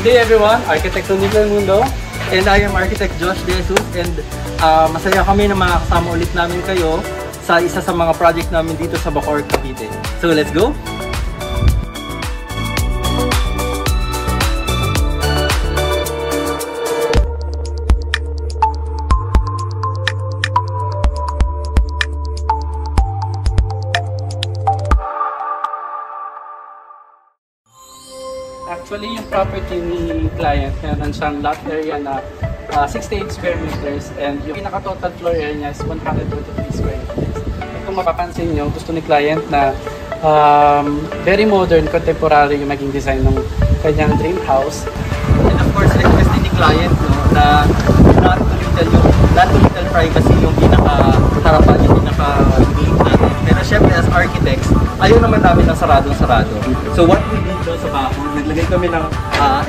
day everyone, Architect Tony Del Mundo, and I am Architect Josh De Jesus, and masaya kami na makakasama ulit namin kayo sa isa sa mga project namin dito sa Bacoor, Cavite. So let's go! Actually, yung property ni client, meron siyang lot area na 68 square meters and yung pinaka-total floor area niya is 123 square meters. At kung mapapansin nyo, gusto ni client na very modern, contemporary yung maging design ng kanyang dream house. And of course, request din ni client na not to little privacy yung pinaka-harapan, yung pinaka-gate natin. Pero syempre, as architects, ayaw naman namin ng sarado-sarado. So what we did doon sa Bacoor, naglagay kami ng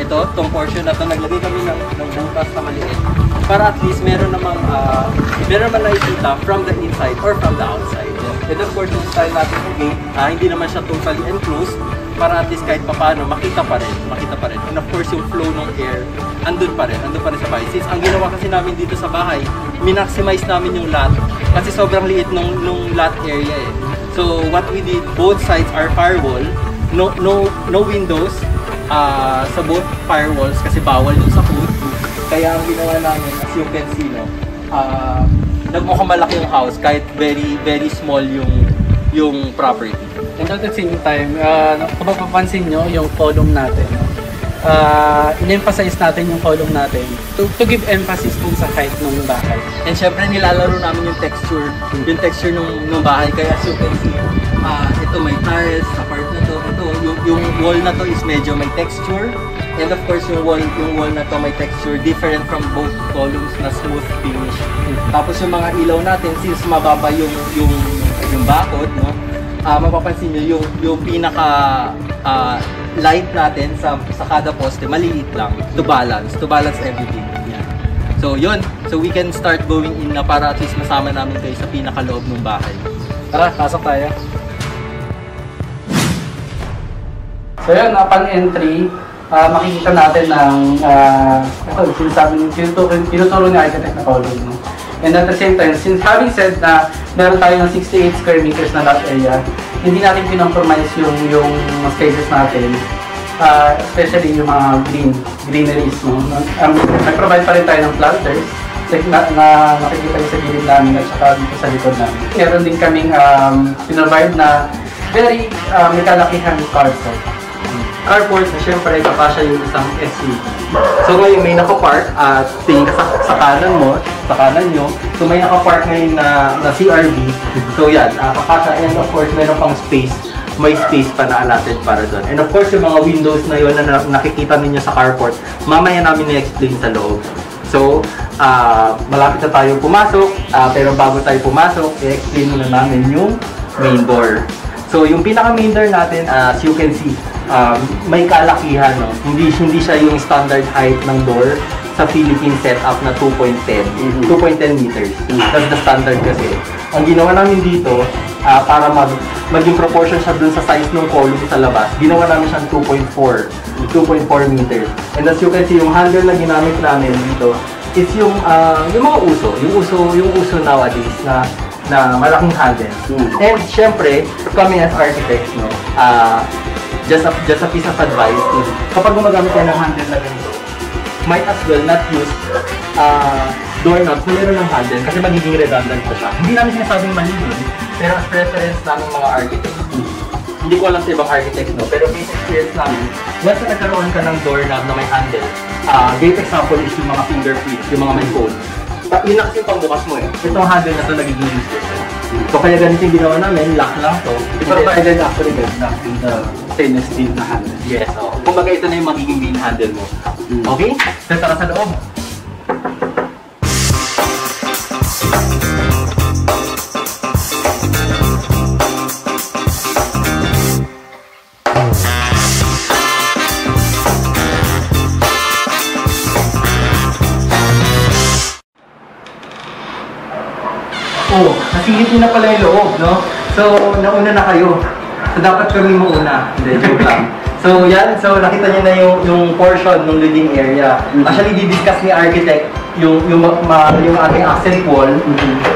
itong portion na to, naglagay kami ng butas na maliit para at least meron naman nakikita from the inside or from the outside. And of course, yung style natin ng gate, hindi naman siya totally enclosed para at least kahit paano makita pa rin. And of course, yung flow ng air, andun pa rin sa bahay. Since ang ginawa kasi namin dito sa bahay, minmaximize namin yung lot kasi sobrang liit nung lot area eh. So what we did, both sides are firewall, no windows sa both firewalls kasi bawal yung sa food. Kaya ang ginawa namin, as you can see, nagmukhang malaki yung house kahit very small yung property. And at the same time, kung mapapansin nyo yung column natin, in-emphasize natin yung column natin to give emphasis dun sa height ng bahay. And syempre nilalaro namin yung texture ng bahay. Kaya as you can see, ito may tiles sa part na to. Yung wall na to is medyo may texture. And of course yung wall na to may texture different from both columns na smooth finish. Tapos yung mga ilaw natin, since mababa yung bakod, mapapansin nyo yung pinaka light natin sa kada poste maliit lang to balance everything. Yeah. So yun, so we can start going in na para at least masama namin kayo sa pinakaloob ng bahay. Tara, pasok tayo. So yun, upon entry, makikita natin ng tinuturo ni architect na column. No? And at the same time, since having said na meron tayo ng 68 square meters na lot area, hindi natin pinompromise yung spaces natin, especially yung mga greeneries. No? Nag-provide pa rin tayo ng planters na nakikita nyo sa gilid namin at saka dito sa likod namin. Meron din kaming pinrovide na very may kalakihang carport. Carport na syempre kapasya yung isang SUV. So ngayon may nakapark at tingin ka sa kanan nyo. So may nakapark ngayon na CRV. So yan, kapasya, and of course meron pang space. May space pa na allotted para doon. And of course yung mga windows na yun na nakikita ninyo sa carport, mamaya namin na-explain sa loob. So malapit na tayong pumasok, pero bago tayo pumasok, i-explain muna namin yung main door. So yung pinaka main door natin, as you can see, may kalakihan, no? Hindi siya yung standard height ng door sa Philippine setup na 2.10 meters. That's the standard kasi. Ang ginawa namin dito, para maging proportion siya dun sa size ng column sa labas, ginawa namin siyang 2.4 meters. And as you can see, yung handle na ginamit namin dito is yung mga yung uso nowadays na malaking handle. And syempre, kami as architects, no, just a piece of advice, kapag gumagamit tayo ng handle na ganito, might as well not use doorknobs na meron ng handle kasi magiging redundant pa siya. Hindi namin sinasabing mali yun, pero as preference namin mga architects, hindi ko alam sa ibang architects, no, pero basic experience namin, once na nagkaroon ka ng doorknob na may handle, great example is yung mga fingerprint, yung mga may code. Yun na kasi yung pangbukas mo eh. Itong handle na ito nagiging useless. So kaya ganito yung ginawa namin, lock lang to. Pero tayo actually lock in the stainless steel na handle. Yes, so kumbaga ito na yung magiging main handle mo. Okay? So tara sa loob. Oh, nasilip na pala yung loob, no? So, nauna na kayo. So, dapat kami mauna. Hindi, joke lang. So yan, so nakita niyo na yung portion ng living area. Actually, di-discuss ni architect yung ating accent wall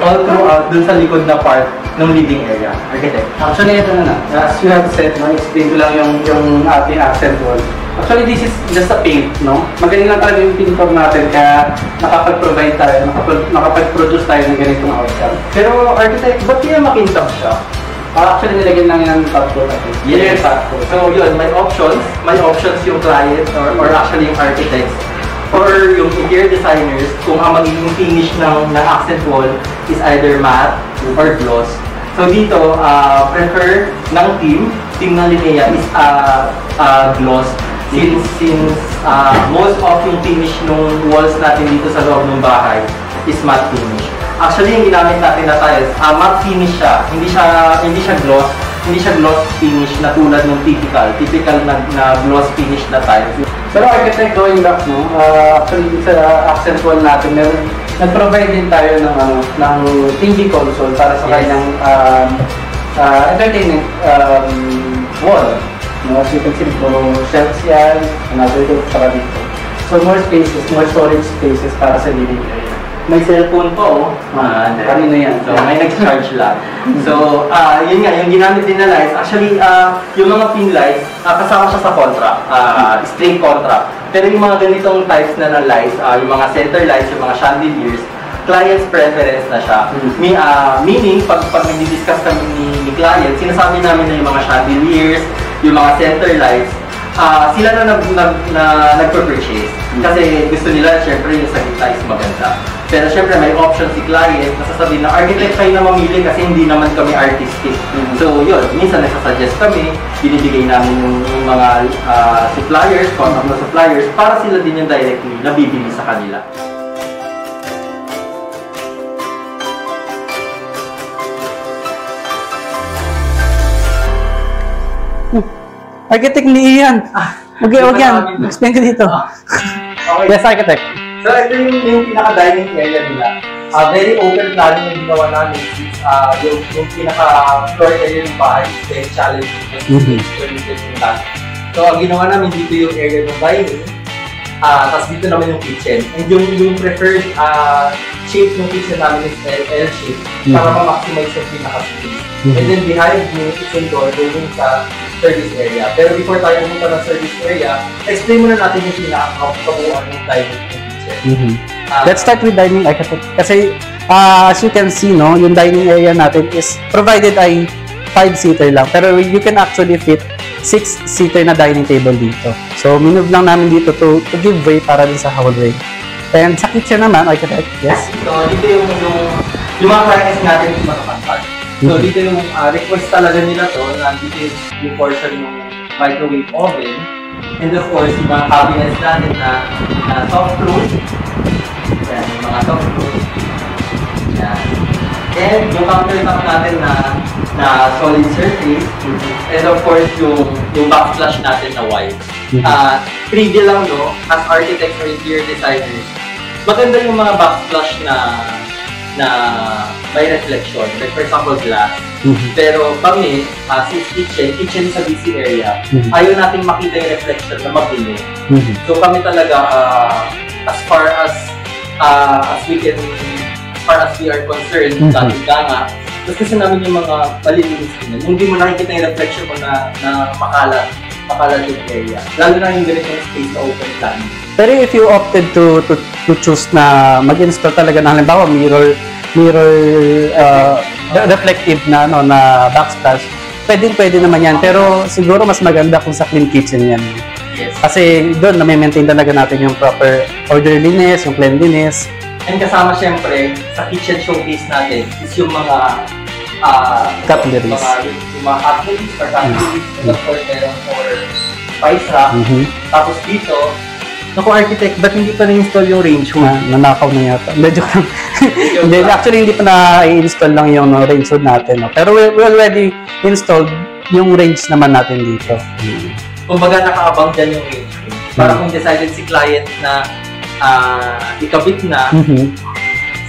all throughout dun sa likod na part ng living area. Architect. Actually, ito na. As you have said, explain ko lang yung ating accent wall. Actually, this is just a paint, no? Magaling lang talaga yung pintor natin kaya nakapag-provide tayo, nakapag-produce tayo ng ganitong outcome. Pero architect, ba't kaya makintab siya? Actually, nilagyan lang yan ng top coat. Yes. So yun, may options. May options yung client or actually yung architects or yung interior designers kung ang magiging finish ng accent wall is either matte or gloss. So dito, prefer ng team ng Linea is gloss. Since most of yung finish ng walls natin dito sa loob ng bahay is matte finish. Actually, yung ginamit natin na tiles, matte finish siya. Hindi siya gloss. Hindi siya gloss finish na tulad ng typical na gloss finish na tiles. Pero architect, going back, no? Actually, sa accent wall natin, nag-provide din tayo ng TV console para sa kanyang entertainment wall. No, as you can see, shelves yan, another door para dito. So more spaces, more storage spaces para sa living area. May cellphone po, kanino yan? So, may nag-charge lang. So, yun nga, yung ginamit din na lights, actually, yung mga pin lights, kasama siya sa contract, straight contract. Pero yung mga ganitong types na ng lights, yung mga center lights, yung mga chandeliers, client's preference na siya. Meaning, pag nag-discuss kami ni client, sinasabi namin na yung mga chandeliers, yung mga center lights, sila na nagpa-purchase. Kasi gusto nila, syempre, yung sa gitna is maganda. Pero syempre, may option si client na sasabihin na architect kayo na mamili kasi hindi naman kami artistic. So yun, minsan nagsasuggest kami, binibigay namin yung mga suppliers, contact na suppliers, para sila din yung directly na bibili sa kanila. Architect ni Ian. Wag yan. Explain ko dito. Okay. Yes, architect. So ito yung pinaka-dining area nila. Very open plan yung ginawa namin since yung pinaka-floor area ng bahay is very challenging. So ang ginawa namin dito yung area ng dining, tapos dito naman yung kitchen. And yung preferred shape ng kitchen namin is L shape para ma-maximize yung pinaka-space. And then behind yung kitchen door, going sa service area. Pero before tayo pumunta ng service area, explain muna natin yung pinaka-kabuuan ng dining kitchen. Let's start with dining, architect. Kasi as you can see, no, yung dining area natin is provided ay 5-seater lang. Pero you can actually fit 6-seater na dining table dito. So, minove lang namin dito to give way para din sa hallway. And sa kitchen naman, architect, yes? Dito yung mga clients natin is makapantag. So, dito yung request talaga nila to, na dito yung portion ng microwave oven. And of course, yung mga cabinets natin na soft close. Yan, yung mga soft close. Yan. And yung countertop natin na solid surface. And of course, yung backsplash natin na white. Trivia lang, no, as architects or interior designers, maganda yung mga backsplash na may reflection. Like for example, glass. Pero kami, since kitchen sa busy area, ayaw natin makita yung reflection na magulo. So kami talaga, as far as we are concerned, dating ganga, tapos kasi namin yung mga malilinis din. Yung hindi mo nakikita yung reflection mo na makalat yung area. Lalo na yung ganitong space na open plan. Pero if you opted to choose na mag-install talaga na halimbawa mirror reflective na backsplash, pwede naman yan. Pero siguro mas maganda kung sa clean kitchen yan. Yes. Kasi doon na-maintain talaga natin yung proper orderliness, yung cleanliness. And kasama syempre sa kitchen showcase natin is yung mga cutleries. Yung mga cutleries or cutleries na for spice rack. Tapos dito, naku architect, ba't hindi pa na-install yung range hood? Nanakaw na yata. Medyo actually, hindi pa na-install lang yung range hood natin. No? Pero we already installed yung range naman natin dito. Kumbaga nakaabang dyan yung range hood. Para kung decided si client na ikabit na,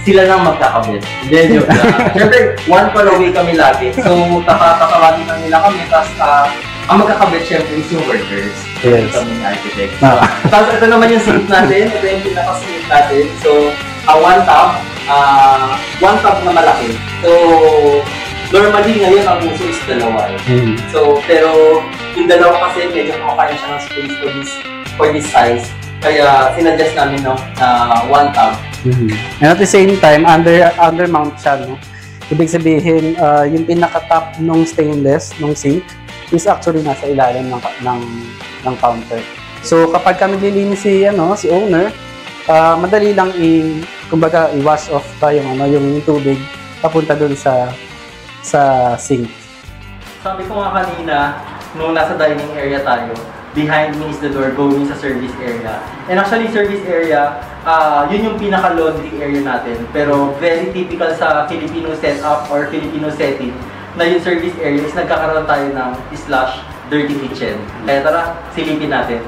sila nang magkakabit. Hindi, joke lang. Siyempre, one call away kami lagi. So, tatawagin lang nila kami, tapos Ang magkakabit syempre is yung workers. Yes. Kami ng architect. Ah. Tapos ito naman yung sink natin. Ito yung pinaka-sink natin. So, one tub na malaki. So, normally ngayon ang uso is dalawa. So, pero yung dalawa kasi medyo kumakain siya ng space for this size. Kaya sinuggest namin one tub. And at the same time, under mount siya, no? Ibig sabihin, yung pinaka-top nung stainless, nung sink, is actually nasa ilalim ng counter. So kapag kami lilinis si owner, madali lang kumbaga i-wash off yung tubig papunta dun sa sink. Sabi ko nga kanina, nung nasa dining area tayo, behind me is the door going sa service area. And actually, service area, yun yung pinaka-laundry area natin. Pero very typical sa Filipino setup or Filipino setting na yung service area is nagkakaroon tayo ng /dirty kitchen. Kaya tara, silipin natin.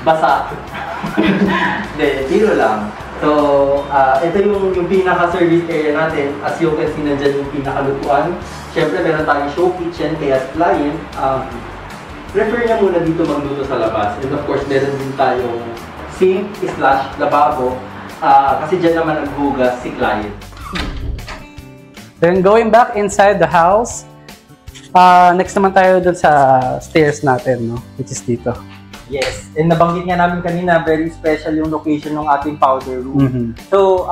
Basa. Hindi, biro lang. So, ito yung pinaka-service area natin. As you can see, nandyan yung pinaka-lutuan. Siyempre, meron tayong show kitchen, kaya sa client, prefer niya muna dito magluto sa labas. And of course, meron din tayong sink/lababo. Kasi dyan naman naghugas si client. Then going back inside the house, next naman tayo dun sa stairs natin, no? Which is dito. Yes, and nabanggit nga namin kanina, very special yung location ng ating powder room. So,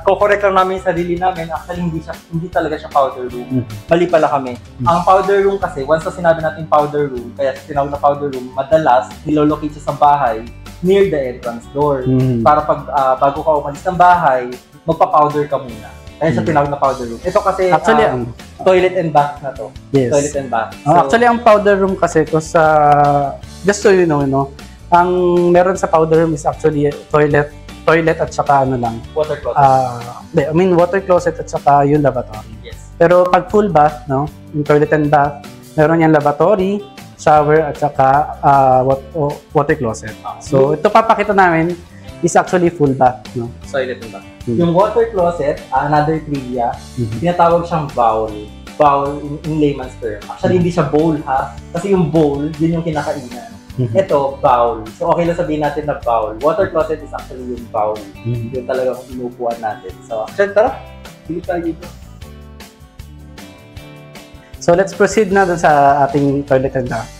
ko-correct lang namin yung sarili namin, actually hindi talaga siya powder room. Mali pala kami. Ang powder room kasi, once na sinabi natin powder room, kaya tinawag na powder room, madalas nilolocate siya sa bahay near the entrance door. Para bago ka umalis ng bahay, magpa-powder ka muna. Kaya siya tinawag na powder room. Ito kasi, actually, toilet and bath na to. Yes. Toilet and bath. So, actually, ang powder room kasi, just so you know, ang meron sa powder room is actually toilet at saka water closet. Water closet at saka yung lavatory. Yes. Pero pag full bath, no, yung toilet and bath, meron yung lavatory, shower at saka water closet. So, ito papakita namin is actually full bath, no? Toilet and bath. Yung water closet, another trivia, tinatawag siyang bowl. Bowl in layman's term. Actually, hindi siya bowl ha. Kasi yung bowl, yun yung kinakainan. Ito, bowl. So, okay lang sabihin natin na bowl. Water closet is actually yung bowl. Yung talagang inupuan natin. So, actually, tara. Sige tayo dito. So, let's proceed na dun sa ating toilet and bath.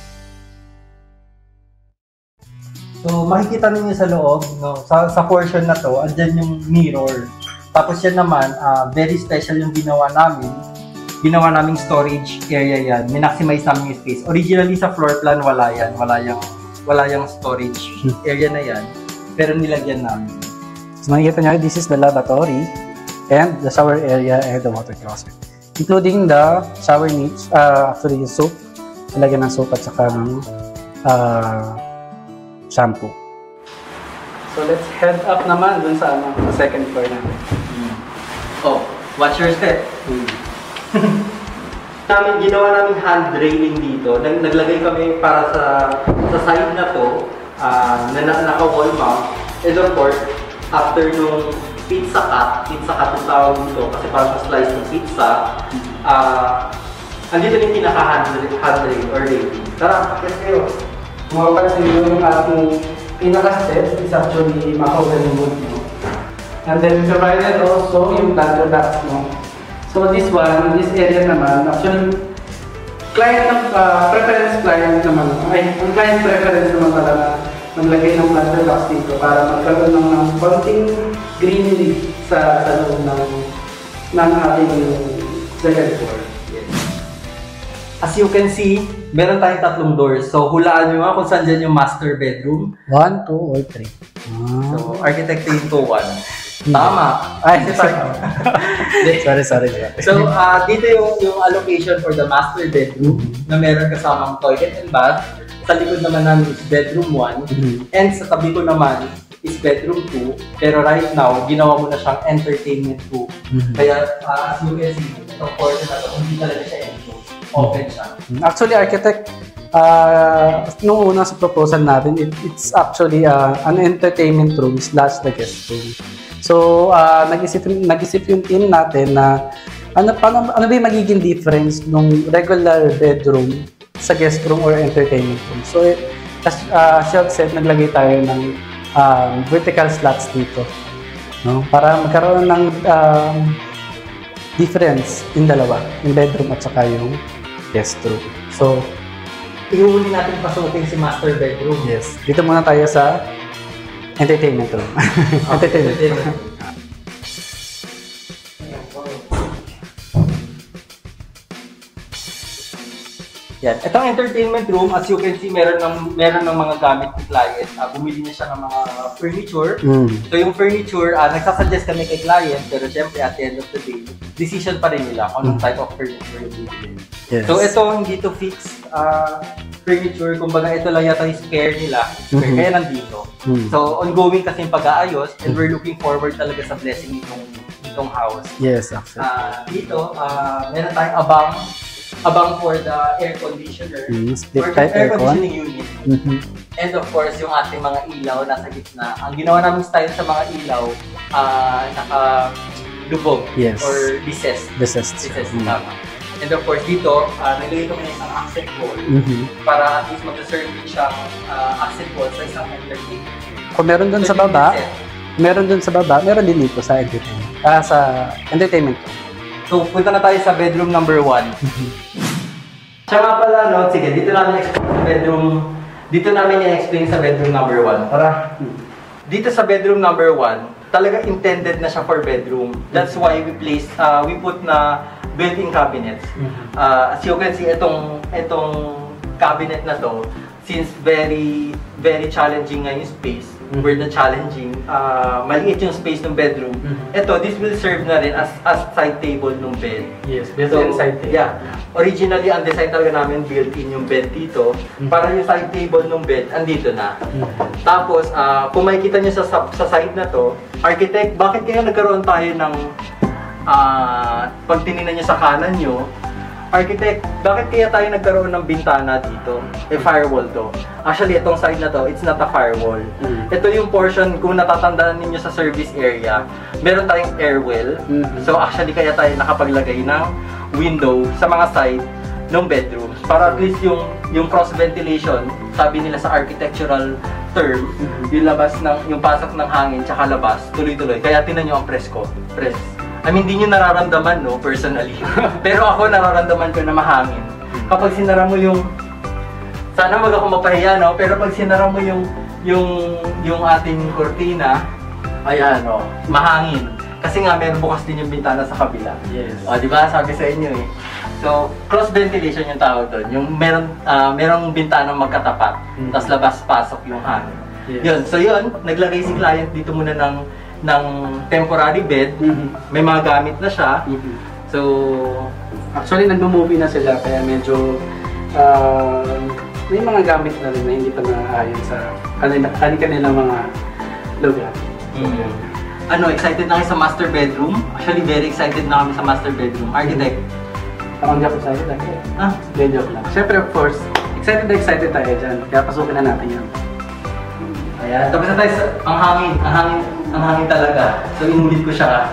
So, makikita ninyo sa loob, no, sa portion na to, andyan yung mirror. Tapos yan naman, very special yung ginawa naming storage area yan. Minaximize namin yung space. Originally sa floor plan, wala yan. Wala yung storage area na yan. Pero nilagyan namin. So, makikita nyo, this is the lavatory and the shower area and the water closet. Including the shower niche, actually yung soap. Nilagyan ng soap at saka ng shampoo. So let's head up naman dun sa second floor natin. Oh, watch your step. Ginawa namin hand railing dito. Naglagay kami para sa side na to, na naka-wall mount. And of course, after nung pizza cut yung tawag dito kasi parang slice ng pizza, andito yung pinaka-hand rail or railing. Tara, yes kayo. Kung mapapansin nyo, yung ating pinaka-step is actually mahogany wood, no? And then we provided also yung ladder box, no? So this area naman, actually, ang client preference naman talaga maglagay ng ladder box dito para magkaroon ng konting greenery sa loob ng ating second floor. As you can see, meron tayong 3 doors. So, hulaan nyo nga kung saan dyan yung master bedroom. 1, 2, or 3. So, architecting ko 1. Tama. Ay, sorry. So, dito yung allocation for the master bedroom na meron kasamang toilet and bath. Sa likod naman namin is bedroom 1. And sa tabi ko naman is bedroom 2. Pero right now, ginawa mo na siyang entertainment room. Kaya, as you can see, itong portion na ito, hindi talaga siya enclosed. Open siya. Actually, architect, nung una sa proposal natin, it's actually an entertainment room / the guest room. So, nag-isip yung team natin na ano ba yung magiging difference nung regular bedroom sa guest room or entertainment room? So, as Shel said, naglagay tayo ng vertical slats dito, no? Para magkaroon ng difference in dalawa, yung bedroom at saka yung guest room. So, Iuuli natin pasukin si master bedroom. yes, dito muna tayo sa entertainment room. Entertainment room. Yan. Itong entertainment room, as you can see, meron ng mga gamit ni client. Bumili na siya ng mga furniture. So yung furniture, nagsasuggest kami kay client, pero syempre at the end of the day, decision pa rin nila kung anong type of furniture yung bibili. Yes. So ito, hindi to fix furniture. Kumbaga ito lang yata yung spare nila. Kaya nandito. So ongoing kasi yung pag-aayos, and we're looking forward talaga sa blessing itong house. Yes, actually. Dito, meron tayong abang for the air conditioner, split or type air aircon. conditioning unit. And of course, yung ating mga ilaw nasa gitna. Ang ginawa namin style sa mga ilaw, naka-lubog or recessed. Tama. And of course, dito, nilagay ko na isang accent wall para at least mag-serve din siyang accent wall sa isang entertainment. Kung meron dun sa baba, meron din dito sa entertainment. Sa entertainment room. So, punta na tayo sa bedroom number 1. Siya nga pala, no? Sige, dito namin i-explain sa bedroom number 1. Tara. Dito sa bedroom number 1, talaga intended na siya for bedroom. That's why we put na built-in cabinets. As you can see, itong cabinet na to, since very challenging nga yung space, we're the challenging, maliit yung space ng bedroom. This will serve na rin as side table ng bed. Yes, built-in side table. Yeah. Originally, ang design talaga namin built-in yung bed dito. Para yung side table ng bed, andito na. Tapos, kung makikita nyo sa side na to, architect, bakit kaya nagkaroon tayo ng pag tinignan nyo sa kanan nyo, architect, bakit kaya tayo nagkaroon ng bintana dito? Firewall to. Actually, itong side na to, it's not a firewall. Ito yung portion, kung natatandaan ninyo sa service area, meron tayong air well. So actually, kaya tayo nakapaglagay ng window sa mga side ng bedrooms. Para at least yung cross ventilation, sabi nila sa architectural term, yung pasok ng hangin tsaka labas, tuloy-tuloy. Kaya tinan nyo ang press. I mean, hindi nyo nararamdaman, no, personally. Pero ako, nararamdaman ko na mahangin. Kapag sinara mo sana wag ako mapahiya, no, pero pag sinara mo yung ating kortina, ayan, no, mahangin. Kasi nga, meron bukas din yung bintana sa kabila. Yes. O, di ba? Sabi sa inyo, eh. So, cross ventilation yung tawag doon. Yung merong bintana magkatapat, tapos labas-pasok yung hangin. Yes. Yun. So, yun, naglagay si client dito muna ng temporary bed. May mga gamit na siya. So, actually nagmo-movie na sila kaya medyo may mga gamit na rin na hindi pa naayon sa kanilang mga lugar. Excited na kayo sa master bedroom? Actually, very excited na kami sa master bedroom. Architect. Ang joke sa'yo lang eh. Hindi joke lang. Siyempre, of course, excited tayo dyan. Kaya pasukin na natin yan. Ayan, tapos na tayo sa ang hangin talaga. So, inulit ko siya.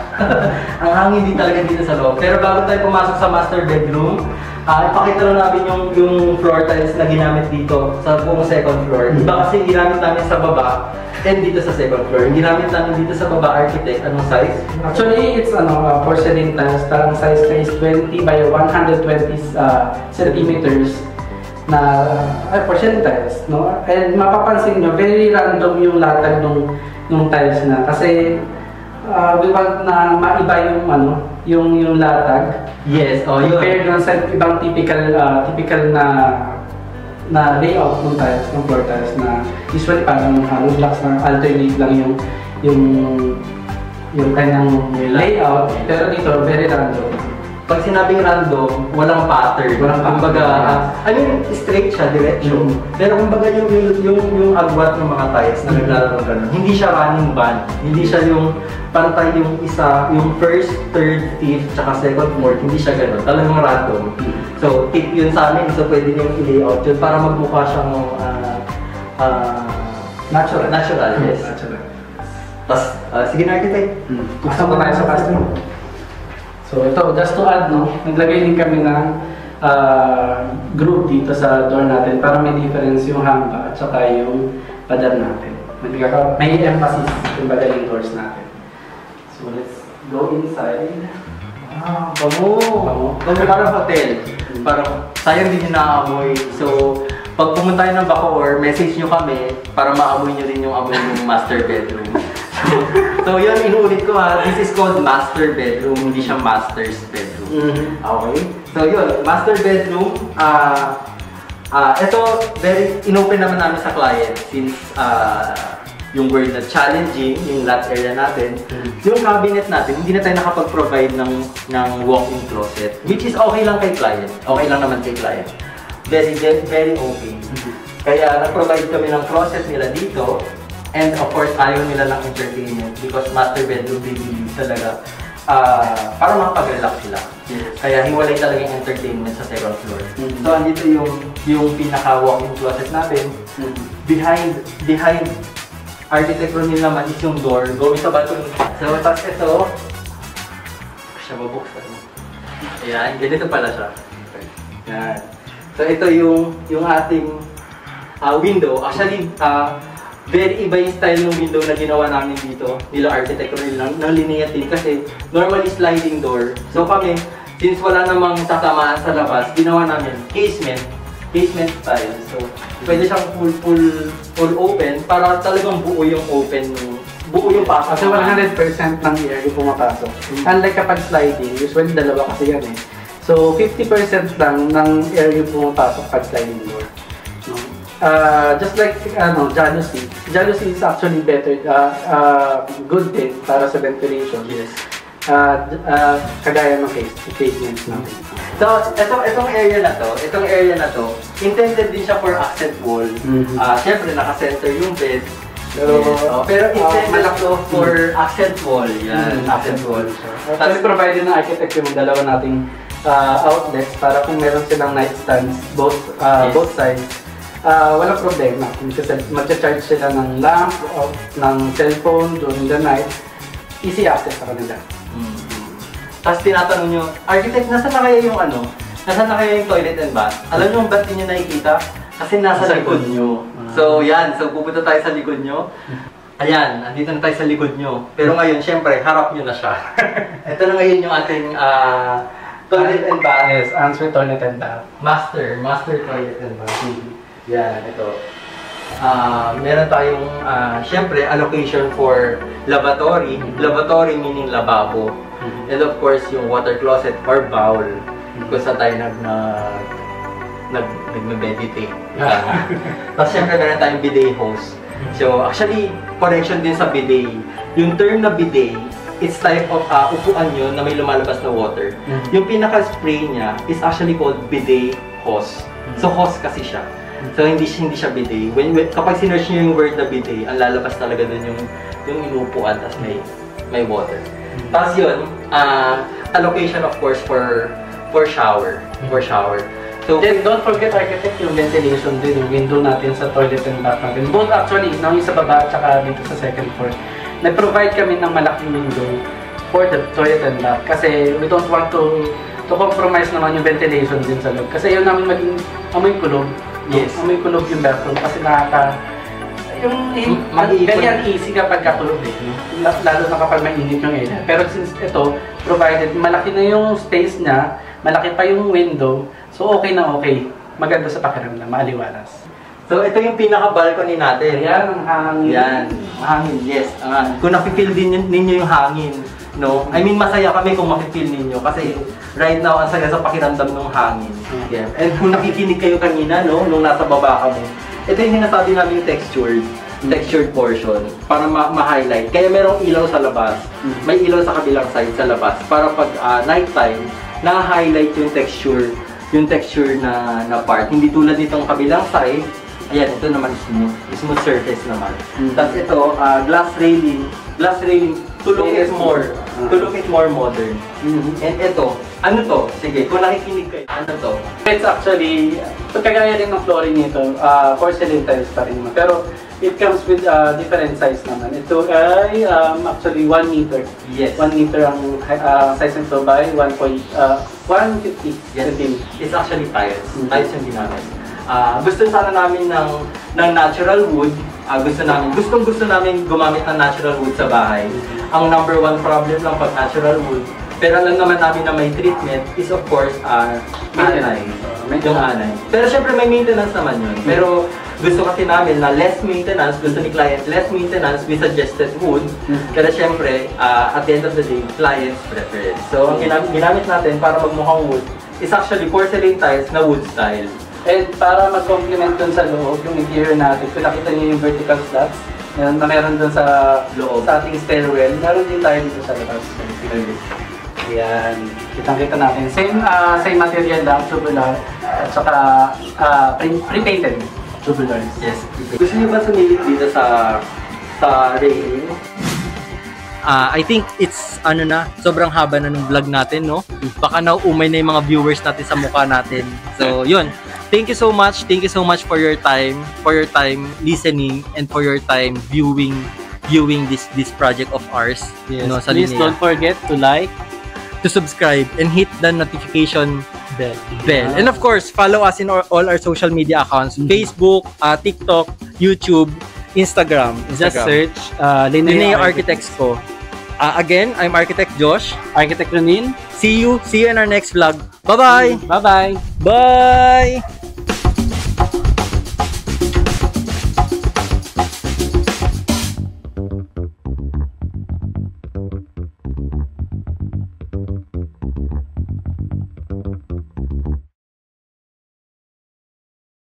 Ang hangin din talaga dito sa loob. Pero bago tayo pumasok sa master bedroom, ipakita lang namin yung floor tiles na ginamit dito sa buong second floor. Iba kasi ginamit namin sa baba and dito sa second floor. Ginamit namin dito sa baba, architect, anong size? Actually, it's porcelain tiles. Parang size is 20 by 120 centimeters na porcelain tiles, no? And mapapansin nyo, very random yung latag nung tiles na kasi we want na maiba yung latag. Yes, yun. Compared dun sa ibang typical na layout ng tiles, ng floor tiles na usually parang hollow blocks na alternate lang yung kanyang layout, pero dito very random. Pag sinabing random, walang pattern. Kumbaga, straight siya, diretso. Pero kumbaga yung agwat ng mga tiles na naglalaro ganun, hindi siya running band. Hindi siya yung pantay yung isa, yung first, third, fifth, tsaka second, fourth, hindi siya ganun. Talagang random. So, tip yun sa amin, so pwede nyo i-layout yun para magmukha siyang natural, yes. Tapos, sige na architect. Pasok na tayo sa custom. So, So ito, just to add, no, naglagay din kami ng groove dito sa door natin para may difference yung hangga at saka yung pader natin. May emphasis yung pader yung doors natin. So let's go inside. Bango. Parang hotel. Parang sayang din yung nakaamoy. So, pag pumunta kayo ng Bacoor, message nyo kami para maamoy nyo rin yung amoy ng master bedroom. So, yun, inuulit ko ha. This is called master bedroom, hindi siya master's bedroom. Okay? So, yun, master bedroom. Ito, very inopen naman namin sa client since yung word na challenging, yung lot area natin, yung cabinet natin, hindi na tayo nakapag-provide ng walk-in closet. Which is okay lang kay client. Okay lang naman kay client. Very okay. Kaya nag-provide kami ng closet nila dito. And of course, ayaw nila ng entertainment because master bedroom really talaga para makapag-relax sila. Kaya hiwalay talaga yung entertainment sa second floor. So, andito yung pinaka-walk-in closet natin. Behind architecture nila naman is yung door going sa balcony. So, tapos ito, siya mabuksan. Ayan, ganito pala siya. Ayan. So, ito yung ating window. Actually, very iba yung style ng window na ginawa namin dito. Nila architecture nila ng lineating kasi normally sliding door. So, kami, since wala namang tatamaan sa labas, ginawa namin casement style. So, pwede siyang full open para talagang buo yung pasok. Kasi 100% ng air yung pumapasok. Unlike kapag sliding, usually dalawa kasi yan eh. So, 50% lang ng air yung pumapasok pag sliding door. Just like jalousie. Jalousie is actually better, good din para sa ventilation. Yes. Kagaya ng casement natin. So, itong area na to, intended din siya for accent wall. Siyempre, naka-center yung bed. Pero intended to for accent wall. Yan, accent wall. Tapos provided ng architect yung dalawa nating outlets para kung meron silang nightstands, both sides, walang problema. Mag-charge sila ng lamp, ng cellphone during the night, easy access sa kanila. Tapos tinatanong nyo, architect, nasaan na kaya yung toilet and bath? Alam nyo ba't hindi nyo nakikita? Kasi nasa likod nyo. So yan, pupunta tayo sa likod nyo. Ayan, nandito na tayo sa likod nyo. Pero ngayon, syempre, harap nyo na siya. Ito na ngayon yung ating toilet and bath. Yes, answer toilet and bath. Master toilet and bath. Yan, ito. Meron tayong, syempre, allocation for lavatory. Lavatory meaning lababo. And of course, yung water closet or bowl. Kung saan tayo nag-meditate. Tapos syempre, meron tayong bidet hose. So, actually, connection din sa bidet. Yung term na bidet, it's type of upuan yun na may lumalabas na water. Yung pinaka-spray niya is actually called bidet hose. So, hose kasi siya. So, hindi siya bidet. Kapag sinearch nyo yung word na bidet, ang lalabas talaga dun yung inupuan, tapos may water. Tapos yun, allocation of course for shower. So, then don't forget architect yung ventilation din, yung window natin sa toilet and bath natin. Both actually, yung sa baba at saka dito sa second floor. Nag-provide kami ng malaking window for the toilet and bath kasi we don't want to compromise naman yung ventilation din sa loob. Kasi yun namin maging amoy kulob. Yes. Amoy kulob yung bathroom kasi ganyan easy kapag katulog eh. Lalo na kapag mainit yung area. Pero since ito, provided malaki na yung space niya, malaki pa yung window, so okay na okay. Maganda sa pakiramdam, maaliwalas. So ito yung pinaka-balcony natin. Yan, ang hangin. Yan, hangin, yes. Kung nafe-feel din ninyo yung hangin, no? I mean, masaya kami kung mafe-feel ninyo kasi right now, ang saya sa pakiramdam ng hangin. Yeah. And kung nakikinig kayo kanina, no, nung nasa baba kami, ito yung sinasabi namin yung textured portion para ma-highlight. Kaya merong ilaw sa labas, may ilaw sa kabilang side sa labas para pag night time, na-highlight yung texture na part. Hindi tulad nitong kabilang side. Ayan, ito naman smooth surface naman. Tapos ito, glass railing, to look it more modern. And ito, ano to? Sige, kung nakikinig kayo, ano to? It's actually, pagkagaya rin ng flooring nito, porcelain tiles pa rin naman. Pero It comes with different size naman. Ito ay actually 1 meter. Yes. 1 meter ang size nito by 150 centimeters. It's actually tiles. Tiles yung ginamit. Gusto sana namin ng natural wood. Gusto namin gumamit ng natural wood sa bahay. Ang number one problem lang pag natural wood, pero alam naman namin na may treatment is of course anay. Yung anay. Pero syempre may maintenance naman yun. Pero gusto kasi namin na less maintenance, gusto ni client less maintenance, we suggested wood. Pero syempre, at the end of the day, client's preference. So ang ginamit natin para magmukhang wood is actually porcelain tiles na wood style. And para mag-complement dun sa loob, yung interior natin, kung nakita niyo yung vertical slabs, na meron dun sa loob, sa ating stairwell, meron din tayo dito sa labas. Ayan, kitang-kita natin. Same material lang, tubular, at saka pre-painted tubulars. Yes. Gusto niyo ba sumilip dito sa railing? I think it's sobrang haba na ng vlog natin, no? Baka nauumay na yung mga viewers natin sa mukha natin. So, yun. Thank you so much. Thank you so much for your time, listening, and for your time viewing this project of ours. Yes. No, sa Please Linea. don't forget to like, To subscribe, and hit the notification bell. And of course, follow us in all our social media accounts. Facebook, TikTok, YouTube, Instagram. just search Linea Architects ko. Again, I'm Architect Josh. Architect Ronin. See you in our next vlog. Bye-bye! Bye-bye! Bye!